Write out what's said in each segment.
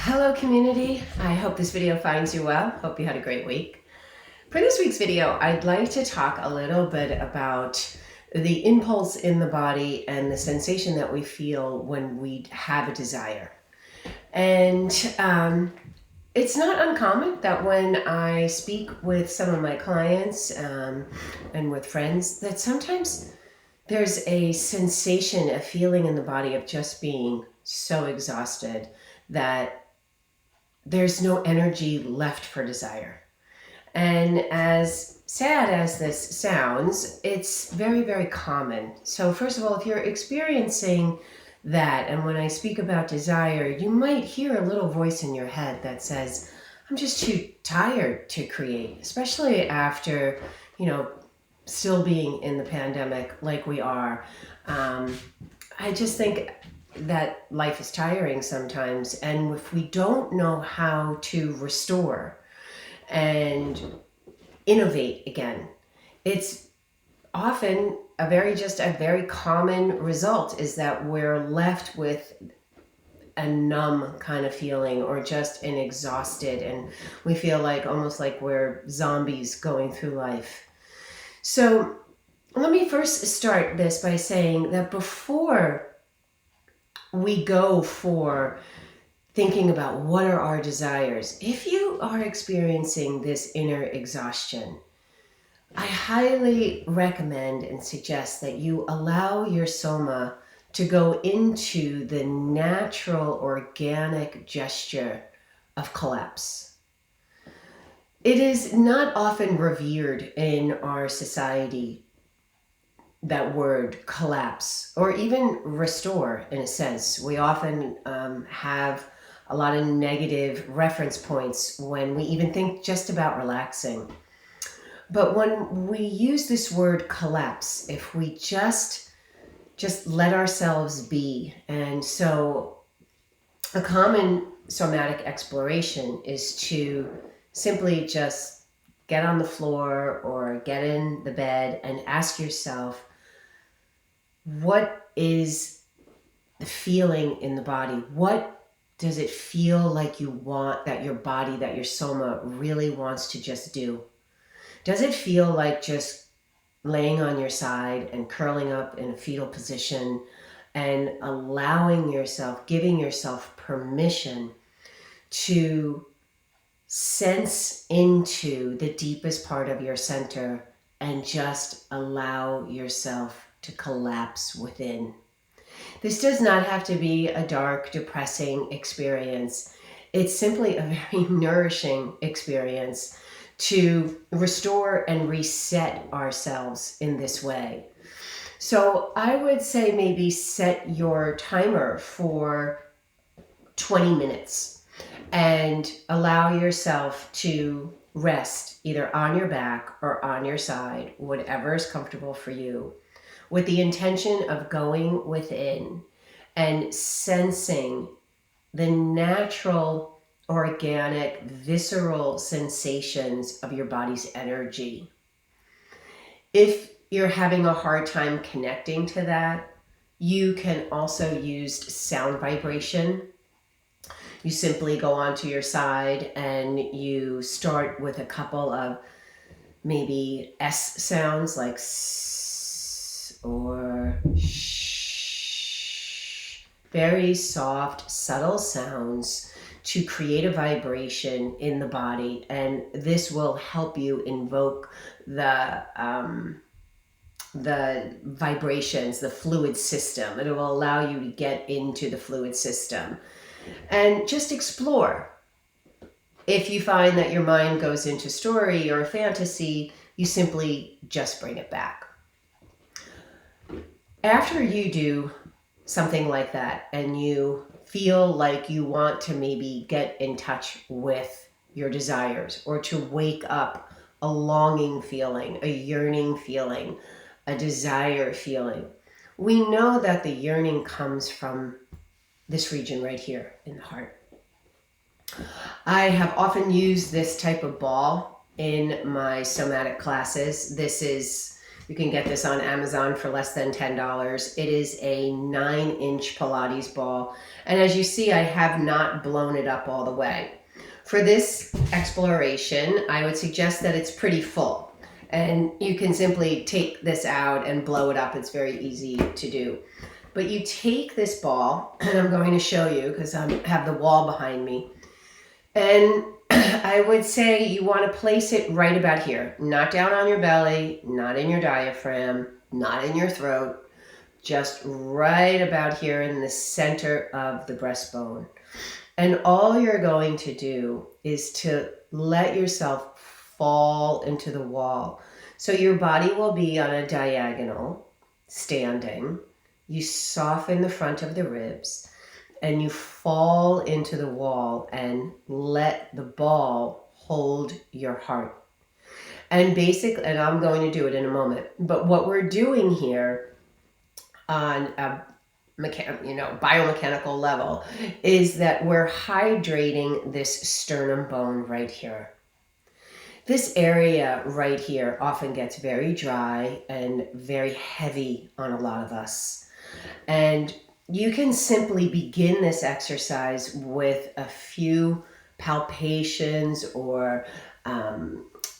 Hello community, I hope this video finds you well. Hope you had a great week. For this week's video, I'd like to talk a little bit about the impulse in the body and the sensation that we feel when we have a desire. And it's not uncommon that when I speak with some of my clients and with friends, that sometimes there's a sensation, a feeling in the body of just being so exhausted that there's no energy left for desire. And as sad as this sounds, it's very, very common. So first of all, if you're experiencing that, and when I speak about desire, you might hear a little voice in your head that says, I'm just too tired to create, especially after, still being in the pandemic like we are. I just think that life is tiring sometimes, and if we don't know how to restore and innovate again, it's often a very common result is that we're left with a numb kind of feeling or just an exhausted, and we feel like almost like we're zombies going through life. So let me first start this by saying that before we go for thinking about what are our desires, if you are experiencing this inner exhaustion, I highly recommend and suggest that you allow your soma to go into the natural organic gesture of collapse. It is not often revered in our society, that word collapse, or even restore in a sense. We often have a lot of negative reference points when we even think just about relaxing. But when we use this word collapse, if we just let ourselves be, and so a common somatic exploration is to simply just get on the floor or get in the bed and ask yourself, what is the feeling in the body? What does it feel like you want, that your body, that your soma really wants to just do? Does it feel like just laying on your side and curling up in a fetal position and allowing yourself, giving yourself permission to sense into the deepest part of your center and just allow yourself to collapse within? This does not have to be a dark, depressing experience. It's simply a very nourishing experience to restore and reset ourselves in this way. So I would say maybe set your timer for 20 minutes and allow yourself to rest either on your back or on your side, whatever is comfortable for you, with the intention of going within and sensing the natural, organic, visceral sensations of your body's energy. If you're having a hard time connecting to that, you can also use sound vibration. You simply go onto your side and you start with a couple of maybe S sounds like S or sh, very soft, subtle sounds to create a vibration in the body, and this will help you invoke the vibrations, the fluid system. It will allow you to get into the fluid system and just explore. If you find that your mind goes into story or fantasy, you simply just bring it back. After you do something like that and you feel like you want to maybe get in touch with your desires or to wake up a longing feeling, a yearning feeling, a desire feeling, we know that the yearning comes from this region right here in the heart. I have often used this type of ball in my somatic classes. This is You can get this on Amazon for less than $10. It is a 9-inch Pilates ball. And as you see, I have not blown it up all the way. For this exploration, I would suggest that it's pretty full. And you can simply take this out and blow it up. It's very easy to do. But you take this ball, and I'm going to show you because I have the wall behind me. And I would say you want to place it right about here. Not down on your belly, not in your diaphragm, not in your throat. Just right about here in the center of the breastbone. And all you're going to do is to let yourself fall into the wall. So your body will be on a diagonal, standing. You soften the front of the ribs and you fall into the wall and let the ball hold your heart. And basically, and I'm going to do it in a moment, but what we're doing here on a biomechanical level is that we're hydrating this sternum bone right here. This area right here often gets very dry and very heavy on a lot of us. And you can simply begin this exercise with a few palpations or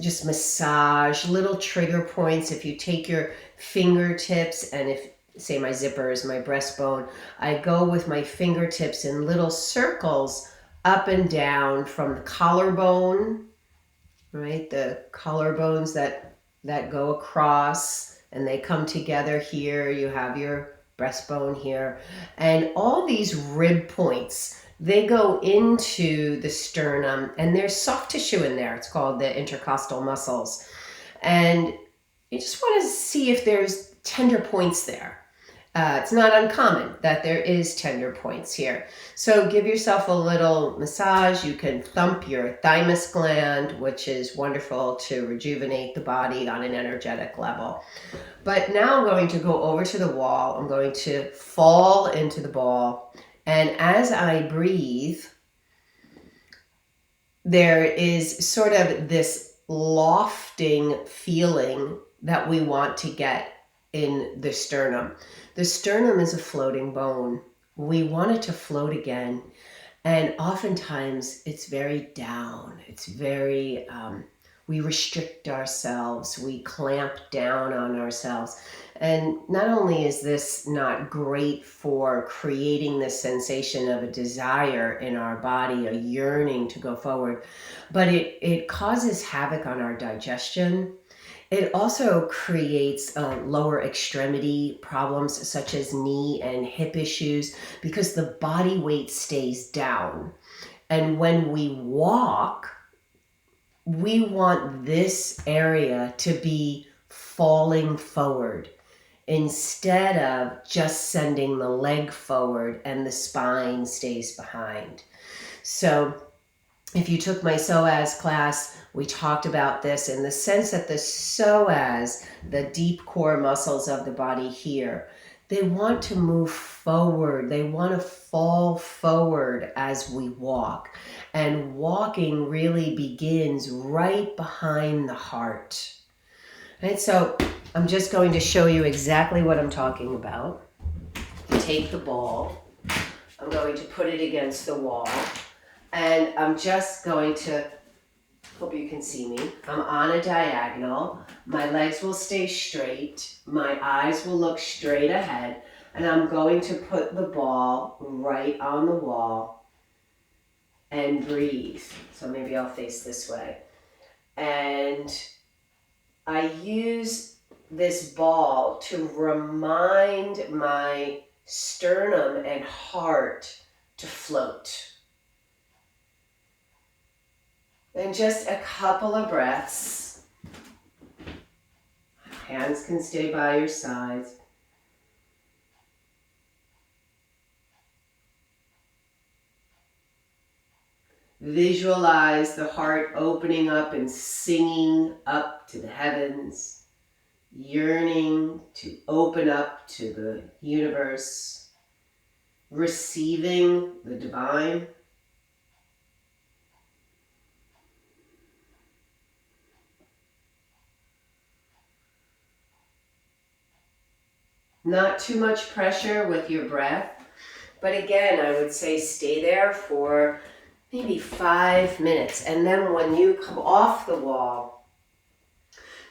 just massage, little trigger points. If you take your fingertips and if, say my zipper is my breastbone, I go with my fingertips in little circles up and down from the collarbone, right? The collarbones that go across and they come together here. You have your breastbone here. And all these rib points, they go into the sternum and there's soft tissue in there. It's called the intercostal muscles. And you just want to see if there's tender points there. It's not uncommon that there is tender points here. So give yourself a little massage. You can thump your thymus gland, which is wonderful to rejuvenate the body on an energetic level. But now I'm going to go over to the wall. I'm going to fall into the ball. And as I breathe, there is sort of this lofting feeling that we want to get in the sternum. The sternum is a floating bone. We want it to float again. And oftentimes it's very down. It's very, we restrict ourselves. We clamp down on ourselves. And not only is this not great for creating this sensation of a desire in our body, a yearning to go forward, but it causes havoc on our digestion. It also creates lower extremity problems such as knee and hip issues because the body weight stays down. And when we walk, we want this area to be falling forward instead of just sending the leg forward and the spine stays behind. So if you took my psoas class, we talked about this in the sense that the psoas, the deep core muscles of the body here, they want to move forward. They want to fall forward as we walk. And walking really begins right behind the heart. Right, so I'm just going to show you exactly what I'm talking about. Take the ball. I'm going to put it against the wall. And I'm just going to, hope you can see me. I'm on a diagonal. My legs will stay straight. My eyes will look straight ahead. And I'm going to put the ball right on the wall and breathe. So maybe I'll face this way. And I use this ball to remind my sternum and heart to float. And just a couple of breaths. Hands can stay by your sides. Visualize the heart opening up and singing up to the heavens, yearning to open up to the universe, receiving the divine. Not too much pressure with your breath. But again, I would say stay there for maybe 5 minutes. And then when you come off the wall,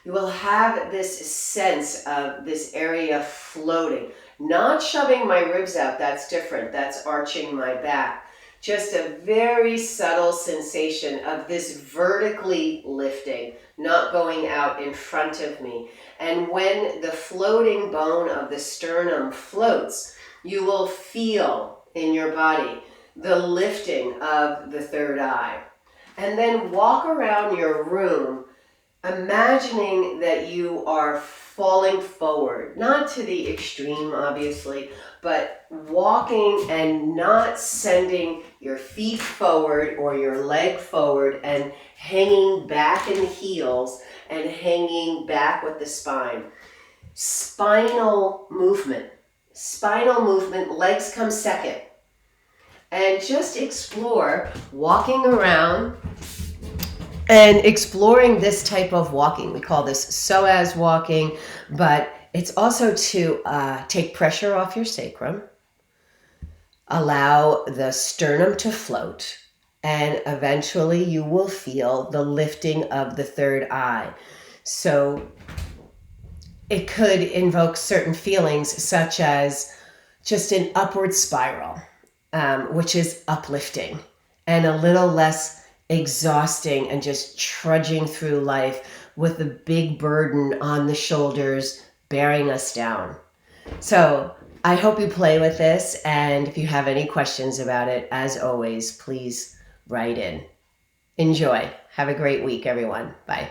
you will have this sense of this area floating. Not shoving my ribs out, that's different. That's arching my back. Just a very subtle sensation of this vertically lifting, not going out in front of me. And when the floating bone of the sternum floats, you will feel in your body the lifting of the third eye. And then walk around your room, imagining that you are falling forward, not to the extreme, obviously, but walking and not sending your feet forward or your leg forward and hanging back in the heels and hanging back with the spine. Spinal movement, legs come second. And just explore walking around and exploring this type of walking. We call this psoas walking, but it's also to take pressure off your sacrum, allow the sternum to float, and eventually you will feel the lifting of the third eye. So it could invoke certain feelings such as just an upward spiral, which is uplifting and a little less exhausting and just trudging through life with the big burden on the shoulders bearing us down. So I hope you play with this, and if you have any questions about it, as always, please write in. Enjoy. Have a great week, everyone. Bye.